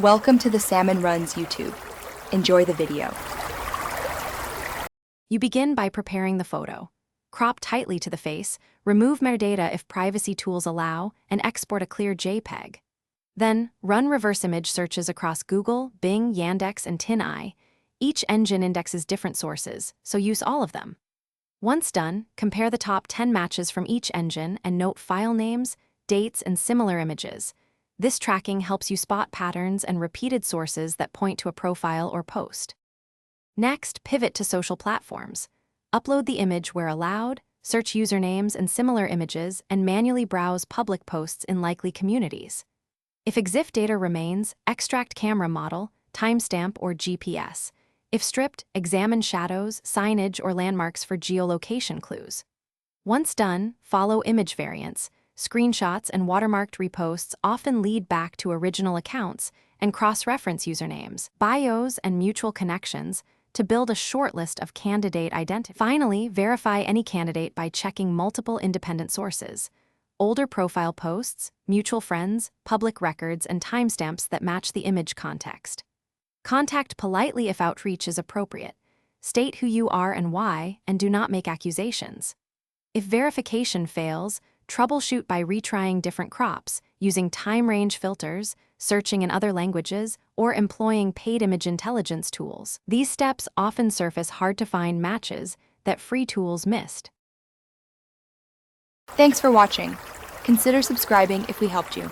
Welcome to the Salmon Runs YouTube. Enjoy the video. You begin by preparing the photo. Crop tightly to the face, remove metadata if privacy tools allow, and export a clear JPEG. Then, run reverse image searches across Google, Bing, Yandex, and TinEye. Each engine indexes different sources, so use all of them. Once done, compare the top 10 matches from each engine and note file names, dates, and similar images. This tracking helps you spot patterns and repeated sources that point to a profile or post. Next, pivot to social platforms. Upload the image where allowed, search usernames and similar images, and manually browse public posts in likely communities. If EXIF data remains, extract camera model, timestamp, or GPS. If stripped, examine shadows, signage, or landmarks for geolocation clues. Once done, follow image variants. Screenshots and watermarked reposts often lead back to original accounts and cross-reference usernames, bios, and mutual connections to build a short list of candidate identities. Finally, verify any candidate by checking multiple independent sources. Older profile posts, mutual friends, public records, and timestamps that match the image context. Contact politely if outreach is appropriate. State who you are and why, and do not make accusations. If verification fails, troubleshoot by retrying different crops, using time range filters, searching in other languages, or employing paid image intelligence tools. These steps often surface hard-to-find matches that free tools missed. Thanks for watching. Consider subscribing if we helped you.